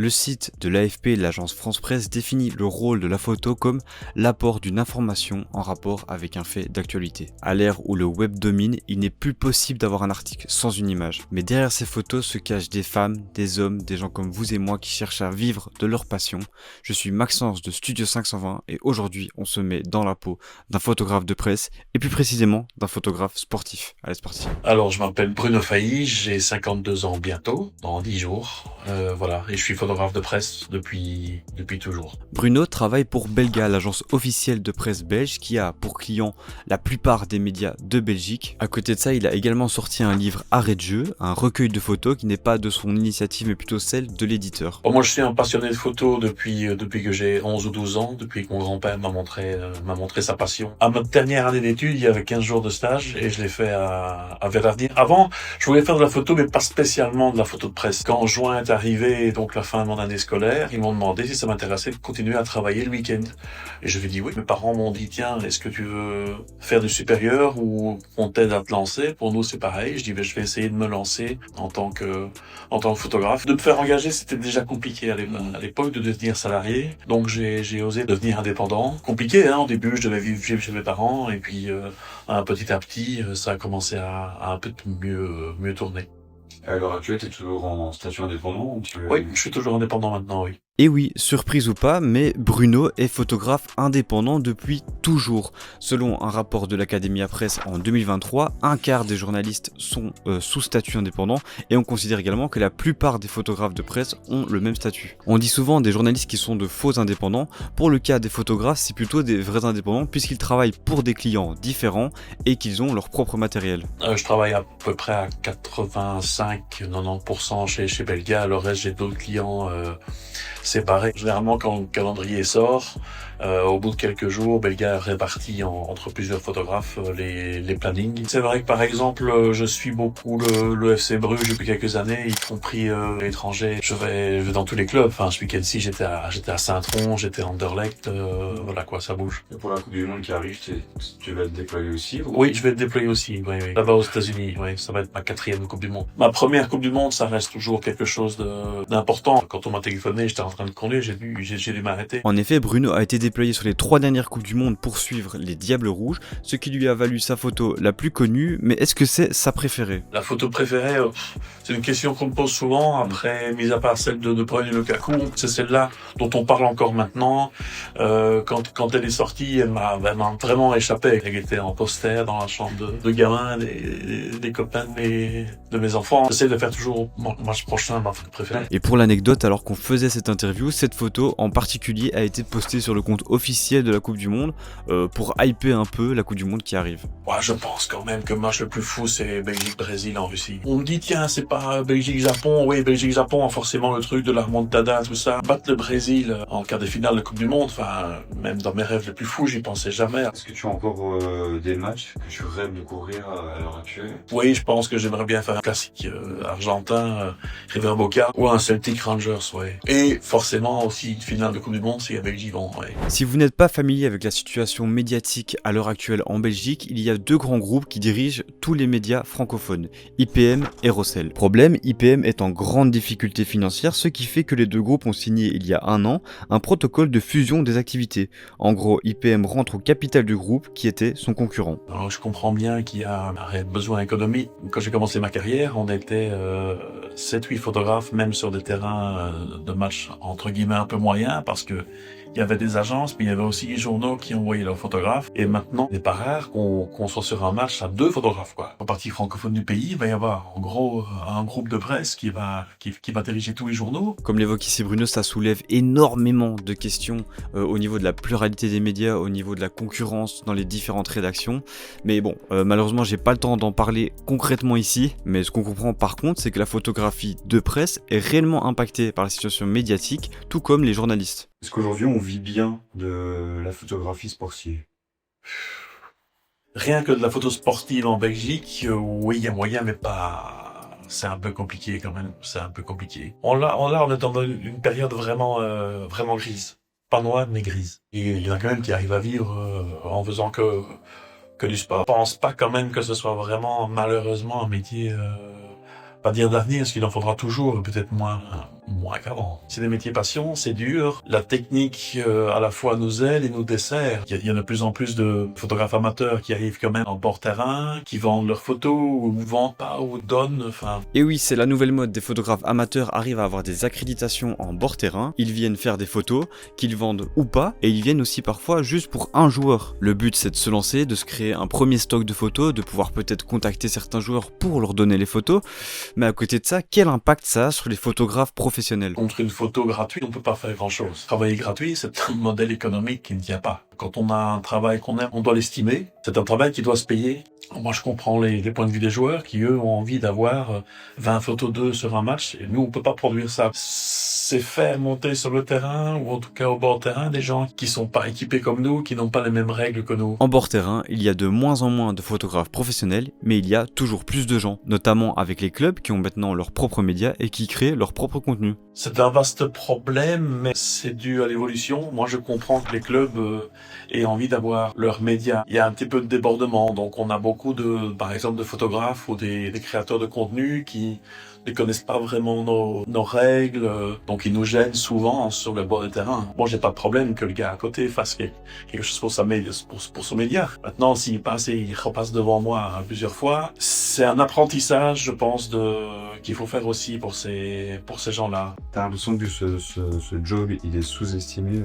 Le site de l'AFP et de l'agence France Presse définit le rôle de la photo comme l'apport d'une information en rapport avec un fait d'actualité. À l'ère où le web domine, il n'est plus possible d'avoir un article sans une image. Mais derrière ces photos se cachent des femmes, des hommes, des gens comme vous et moi qui cherchent à vivre de leur passion. Je suis Maxence de Studio 520 et aujourd'hui on se met dans la peau d'un photographe de presse et plus précisément d'un photographe sportif. Allez, c'est parti. Alors, je m'appelle Bruno Failly, j'ai 52 ans bientôt, dans 10 jours. Voilà, et je suis photographe de presse depuis toujours. Bruno travaille pour Belga, l'agence officielle de presse belge qui a pour client la plupart des médias de Belgique. À côté de ça, il a également sorti un livre Arrêt de jeu, un recueil de photos qui n'est pas de son initiative mais plutôt celle de l'éditeur. Bon, moi, je suis un passionné de photo depuis que j'ai 11 ou 12 ans, depuis que mon grand-père m'a montré sa passion. À ma dernière année d'études, il y avait 15 jours de stage et je l'ai fait à Verdun. Avant, je voulais faire de la photo, mais pas spécialement de la photo de presse. Quand juin est arrivé, donc la fin de mon année scolaire, ils m'ont demandé si ça m'intéressait de continuer à travailler le week-end. Et je lui ai dit oui. Mes parents m'ont dit tiens, est-ce que tu veux faire du supérieur ou on t'aide à te lancer? Pour nous, c'est pareil. Je dis je vais essayer de me lancer en tant que photographe. De me faire engager, c'était déjà compliqué à l'époque de devenir salarié. Donc j'ai osé devenir indépendant. Compliqué, hein. Au début, je devais vivre chez mes parents et puis petit à petit, ça a commencé à un peu mieux tourner. À l'heure actuelle, tu es toujours en statut indépendant ou Oui, je suis toujours indépendant maintenant, oui. Et oui, surprise ou pas, mais Bruno est photographe indépendant depuis toujours. Selon un rapport de l'Academia Presse en 2023, un quart des journalistes sont sous statut indépendant et on considère également que la plupart des photographes de presse ont le même statut. On dit souvent des journalistes qui sont de faux indépendants. Pour le cas des photographes, c'est plutôt des vrais indépendants puisqu'ils travaillent pour des clients différents et qu'ils ont leur propre matériel. Je travaille à peu près à 85-90% chez Belga. Le reste, j'ai d'autres clients séparés. Généralement, quand le calendrier sort, au bout de quelques jours, Belga répartit entre plusieurs photographes les plannings. C'est vrai que par exemple, je suis beaucoup le FC Bruges depuis quelques années, y compris l'étranger. Je vais dans tous les clubs. Enfin, ce week-end-ci, j'étais à Saint-Tron, j'étais à Anderlecht. Voilà quoi, ça bouge. Et pour la Coupe du Monde qui arrive, tu vas te déployer aussi ou... Oui, je vais te déployer aussi. Oui. Là-bas aux États-Unis, oui, ça va être ma 4e Coupe du Monde. Ma première Coupe du Monde, ça reste toujours quelque chose d'important. Quand on m'a téléphoné, j'étais en train de conduire, j'ai dû m'arrêter. En effet, Bruno a été déployé sur les 3 dernières Coupes du Monde pour suivre les Diables Rouges, ce qui lui a valu sa photo la plus connue, mais est-ce que c'est sa préférée? La photo préférée, c'est une question qu'on me pose souvent. Après, mis à part celle de Bruyne et Lukaku, c'est celle-là dont on parle encore maintenant. Quand elle est sortie, elle m'a vraiment échappé. Elle était en poster dans la chambre de gamins, des copains de mes enfants. J'essaie de faire toujours match prochain ma photo préférée. Et pour l'anecdote, alors qu'on faisait cette interview, cette photo en particulier a été postée sur le compte officiel de la Coupe du Monde pour hyper un peu la Coupe du Monde qui arrive. Ouais, je pense quand même que le match le plus fou, c'est Belgique-Brésil en Russie. On me dit, tiens, c'est pas Belgique-Japon. Oui, Belgique-Japon a forcément le truc de la remontada, tout ça. Battre le Brésil en quart de finale de Coupe du Monde, enfin, même dans mes rêves les plus fous, j'y pensais jamais. Est-ce que tu as encore des matchs que tu rêves de courir à l'heure actuelle? Oui, je pense que j'aimerais bien faire un classique argentin, River Boca, ou un Celtic Rangers, ouais. Et forcément aussi une finale de Coupe du Monde, s'il y avait le Givon, ouais. Si vous n'êtes pas familier avec la situation médiatique à l'heure actuelle en Belgique, il y a 2 grands groupes qui dirigent tous les médias francophones, IPM et Rossel. Problème, IPM est en grande difficulté financière, ce qui fait que les 2 groupes ont signé il y a 1 an un protocole de fusion des activités. En gros, IPM rentre au capital du groupe qui était son concurrent. Alors, je comprends bien qu'il y a un réel besoin économique. Quand j'ai commencé ma carrière, on était 7-8 photographes, même sur des terrains de match entre guillemets un peu moyens, parce que il y avait des agences, mais il y avait aussi les journaux qui envoyaient leurs photographes. Et maintenant, il n'est pas rare qu'on soit sur un match à 2 photographes, quoi. En partie francophone du pays, il va y avoir, en gros, un groupe de presse qui va diriger tous les journaux. Comme l'évoque ici Bruno, ça soulève énormément de questions au niveau de la pluralité des médias, au niveau de la concurrence dans les différentes rédactions. Mais bon, malheureusement, j'ai pas le temps d'en parler concrètement ici. Mais ce qu'on comprend par contre, c'est que la photographie de presse est réellement impactée par la situation médiatique, tout comme les journalistes. Est-ce qu'aujourd'hui on vit bien de la photographie sportive? Rien que de la photo sportive en Belgique, oui, il y a moyen, mais pas... C'est un peu compliqué quand même, c'est un peu compliqué. On est dans une période vraiment grise. Pas noire, mais grise. Et il y en a quand même qui arrivent à vivre en faisant que du sport. Je pense pas quand même que ce soit vraiment, malheureusement, un métier... pas dire d'avenir, parce qu'il en faudra toujours, peut-être moins. moins qu'avant. C'est des métiers passion, c'est dur. La technique à la fois nous aide et nous dessert. Il y a de plus en plus de photographes amateurs qui arrivent quand même en bord terrain, qui vendent leurs photos ou vendent pas ou donnent. Enfin. Et oui, c'est la nouvelle mode. Des photographes amateurs arrivent à avoir des accréditations en bord terrain. Ils viennent faire des photos, qu'ils vendent ou pas, et ils viennent aussi parfois juste pour un joueur. Le but, c'est de se lancer, de se créer un premier stock de photos, de pouvoir peut-être contacter certains joueurs pour leur donner les photos. Mais à côté de ça, quel impact ça a sur les photographes professionnels? Contre une photo gratuite, on peut pas faire grand-chose. Travailler gratuit, c'est un modèle économique qui ne tient pas. Quand on a un travail qu'on aime, on doit l'estimer. C'est un travail qui doit se payer. Moi, je comprends les points de vue des joueurs qui, eux, ont envie d'avoir 20 photos d'eux sur un match. Et nous, on peut pas produire ça. C'est faire monter sur le terrain, ou en tout cas au bord terrain, des gens qui sont pas équipés comme nous, qui n'ont pas les mêmes règles que nous. En bord terrain, il y a de moins en moins de photographes professionnels, mais il y a toujours plus de gens, notamment avec les clubs qui ont maintenant leurs propres médias et qui créent leur propre contenu. C'est un vaste problème, mais c'est dû à l'évolution. Moi, je comprends que les clubs aient envie d'avoir leurs médias. Il y a un petit peu de débordement, donc on a beaucoup par exemple, de photographes ou des créateurs de contenu qui ne connaissent pas vraiment nos règles, donc ils nous gênent souvent sur le bord du terrain. Moi, j'ai pas de problème que le gars à côté fasse quelque chose pour son média. Maintenant, s'il passe et il repasse devant moi plusieurs fois, c'est un apprentissage, je pense, qu'il faut faire aussi pour ces gens-là. T'as l'impression que ce job, il est sous-estimé?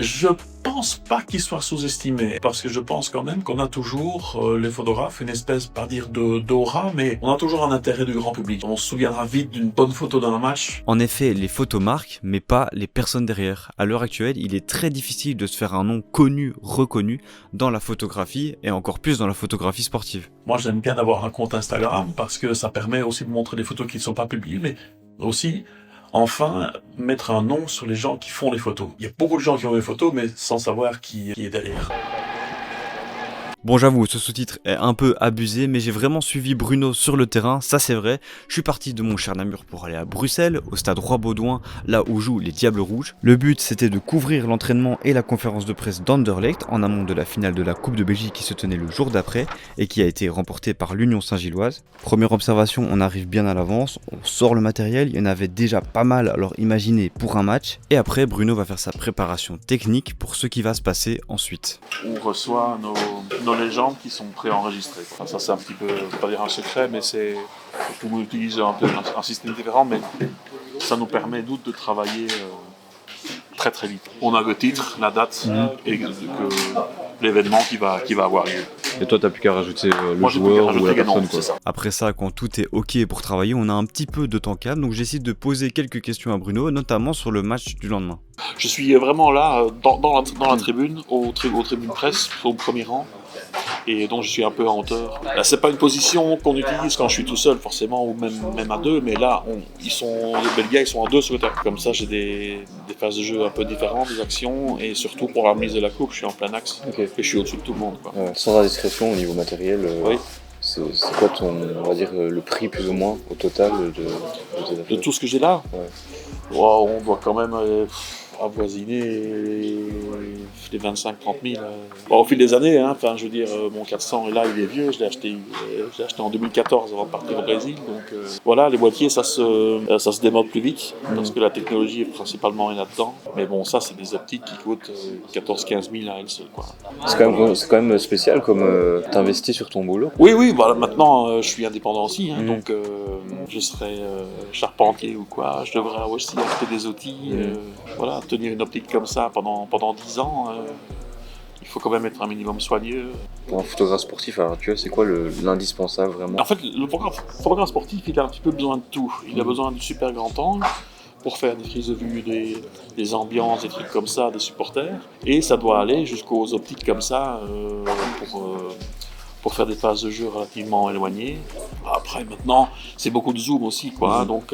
Je pense pas qu'il soit sous-estimé, parce que je pense quand même qu'on a toujours, les photographes, une espèce, pas dire d'aura, mais on a toujours un intérêt du grand public. On se souviendra vite d'une bonne photo dans un match. En effet, les photos marquent, mais pas les personnes derrière. À l'heure actuelle, il est très difficile de se faire un nom connu, reconnu dans la photographie, et encore plus dans la photographie sportive. Moi, j'aime bien avoir un compte Instagram, parce que ça permet aussi de montrer des photos qui ne sont pas publiées, mais aussi enfin mettre un nom sur les gens qui font les photos. Il y a beaucoup de gens qui ont des photos, mais sans savoir qui est derrière. Bon, j'avoue, ce sous-titre est un peu abusé, mais j'ai vraiment suivi Bruno sur le terrain, ça c'est vrai. Je suis parti de mon cher Namur pour aller à Bruxelles, au stade Roi-Baudouin, là où jouent les Diables Rouges. Le but, c'était de couvrir l'entraînement et la conférence de presse d'Anderlecht, en amont de la finale de la Coupe de Belgique qui se tenait le jour d'après, et qui a été remportée par l'Union Saint-Gilloise. Première observation, on arrive bien à l'avance, on sort le matériel, il y en avait déjà pas mal, alors imaginez pour un match. Et après, Bruno va faire sa préparation technique pour ce qui va se passer ensuite. On reçoit nos légendes qui sont préenregistrées. Enfin, ça c'est un petit peu, je ne vais pas dire un secret, mais c'est tout le monde utilise un peu un système différent, mais ça nous permet nous de travailler très très vite. On a le titre, la date et l'événement qui va avoir lieu. Et toi, t'as plus qu'à rajouter Moi, j'ai plus qu'à rajouter les noms, c'est ça. Après ça, quand tout est ok pour travailler, on a un petit peu de temps calme, donc j'essaie de poser quelques questions à Bruno, notamment sur le match du lendemain. Je suis vraiment là, dans la tribune, aux tribunes presse, au premier rang. Et donc je suis un peu en hauteur. Là, c'est pas une position qu'on utilise quand je suis tout seul forcément, ou même à deux, mais là les Belgiens ils sont en deux sur le terrain. Comme ça j'ai des phases de jeu un peu différentes, des actions, et surtout pour la remise de la coupe, je suis en plein axe. Okay. Et je suis au-dessus de tout le monde. Quoi. Sans indiscrétion au niveau matériel, oui. C'est quoi on va dire, le prix plus ou moins au total de tout ce que j'ai là? Ouais. Wow, on doit quand même avoisiner les 25-30 000. Bon, au fil des années, hein, enfin, je veux dire, mon 400 là, il est vieux, je l'ai acheté en 2014 avant de partir au Brésil. Donc voilà, les boîtiers, ça se démode plus vite parce que la technologie est principalement là-dedans. Mais bon, ça, c'est des optiques qui coûtent 14-15 000 à elles seules. C'est quand même spécial comme t'investis sur ton boulot. Oui, voilà, maintenant, je suis indépendant aussi, hein, donc je serai charpentier ou quoi. Je devrais aussi acheter des outils. Voilà, tenir une optique comme ça pendant 10 ans, il faut quand même être un minimum soigneux. Pour un photographe sportif, alors tu vois, c'est quoi l'indispensable vraiment? En fait, le photographe sportif, il a un petit peu besoin de tout. Il a besoin du super grand angle pour faire des prises de vue, des ambiances, des trucs comme ça, des supporters. Et ça doit aller jusqu'aux optiques comme ça pour faire des phases de jeu relativement éloignées. Après, maintenant, c'est beaucoup de zoom aussi, quoi. Donc,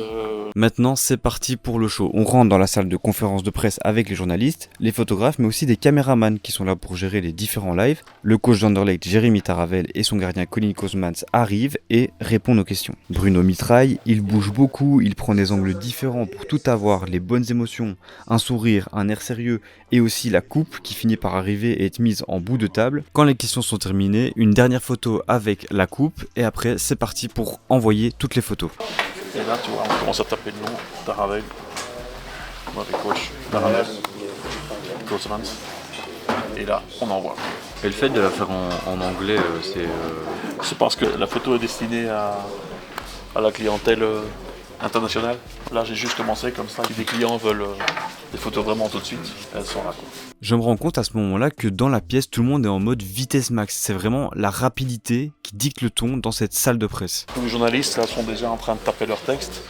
Maintenant, c'est parti pour le show. On rentre dans la salle de conférence de presse avec les journalistes, les photographes, mais aussi des caméramans qui sont là pour gérer les différents lives. Le coach d'Anderlecht, Jérémy Taravel, et son gardien Colin Kozmans arrivent et répondent aux questions. Bruno mitraille, il bouge beaucoup, il prend des angles différents pour tout avoir, les bonnes émotions, un sourire, un air sérieux, et aussi la coupe qui finit par arriver et être mise en bout de table. Quand les questions sont terminées, une dernière photo avec la coupe, et après c'est parti pour envoyer toutes les photos. Et là, tu vois, on commence à taper le nom, Taravel, avec coach, Taravel, coach Vance. Et là, on envoie. Et le fait de la faire en anglais, C'est parce que la photo est destinée à la clientèle internationale. Là, j'ai juste commencé comme ça. Si des clients veulent des photos vraiment tout de suite, elles sont là, quoi. Je me rends compte à ce moment-là que dans la pièce, tout le monde est en mode vitesse max. C'est vraiment la rapidité qui dicte le ton dans cette salle de presse. Tous les journalistes là, sont déjà en train de taper leur texte.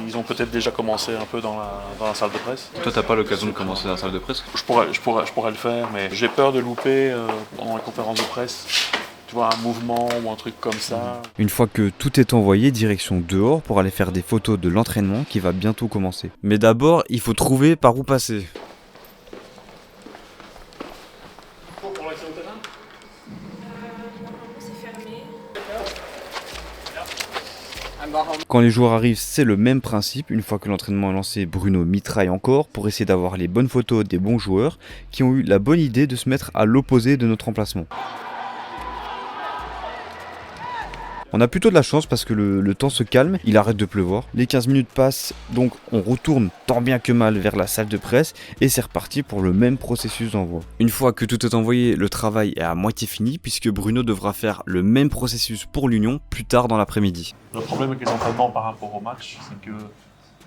Ils ont peut-être déjà commencé un peu dans la salle de presse. Toi, t'as pas l'occasion de commencer dans la salle de presse? Je pourrais le faire, mais j'ai peur de louper pendant la conférence de presse. Tu vois, un mouvement ou un truc comme ça. Une fois que tout est envoyé, direction dehors pour aller faire des photos de l'entraînement qui va bientôt commencer. Mais d'abord, il faut trouver par où passer. Quand les joueurs arrivent, c'est le même principe. Une fois que l'entraînement est lancé, Bruno mitraille encore pour essayer d'avoir les bonnes photos des bons joueurs qui ont eu la bonne idée de se mettre à l'opposé de notre emplacement. On a plutôt de la chance parce que le temps se calme, il arrête de pleuvoir. Les 15 minutes passent, donc on retourne tant bien que mal vers la salle de presse et c'est reparti pour le même processus d'envoi. Une fois que tout est envoyé, le travail est à moitié fini puisque Bruno devra faire le même processus pour l'Union plus tard dans l'après-midi. Le problème avec les entraînements par rapport au match, c'est que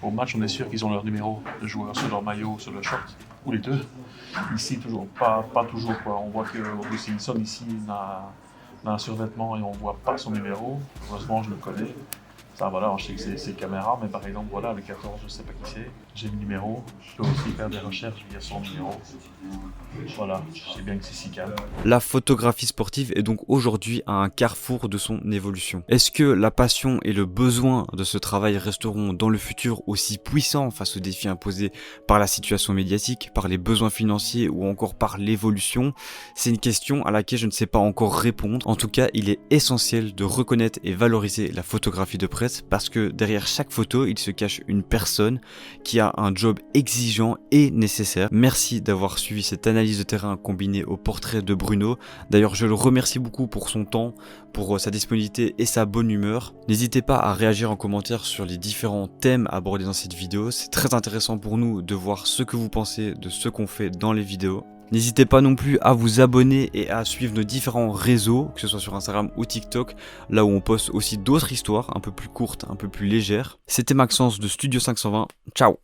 au match, on est sûr qu'ils ont leur numéro de joueur sur leur maillot, sur leur short, ou les deux. Ici, toujours pas toujours, quoi. On voit que Wilson ici n'a un survêtement et on voit pas son numéro. Heureusement, je le connais. Ça, voilà, je sais que c'est caméra, mais par exemple, voilà, le 14, je sais pas qui c'est. J'ai le numéro. Je peux aussi faire des recherches via son numéro. Voilà, je sais bien que c'est Sical. La photographie sportive est donc aujourd'hui à un carrefour de son évolution. Est-ce que la passion et le besoin de ce travail resteront dans le futur aussi puissants face aux défis imposés par la situation médiatique, par les besoins financiers ou encore par l'évolution? C'est une question à laquelle je ne sais pas encore répondre. En tout cas, il est essentiel de reconnaître et valoriser la photographie de presse parce que derrière chaque photo, il se cache une personne qui a un job exigeant et nécessaire. Merci d'avoir suivi cette analyse de terrain combinée au portrait de Bruno. D'ailleurs, je le remercie beaucoup pour son temps, pour sa disponibilité et sa bonne humeur. N'hésitez pas à réagir en commentaire sur les différents thèmes abordés dans cette vidéo. C'est très intéressant pour nous de voir ce que vous pensez de ce qu'on fait dans les vidéos. N'hésitez pas non plus à vous abonner et à suivre nos différents réseaux, que ce soit sur Instagram ou TikTok, là où on poste aussi d'autres histoires un peu plus courtes, un peu plus légères. C'était Maxence de Studio 520. Ciao!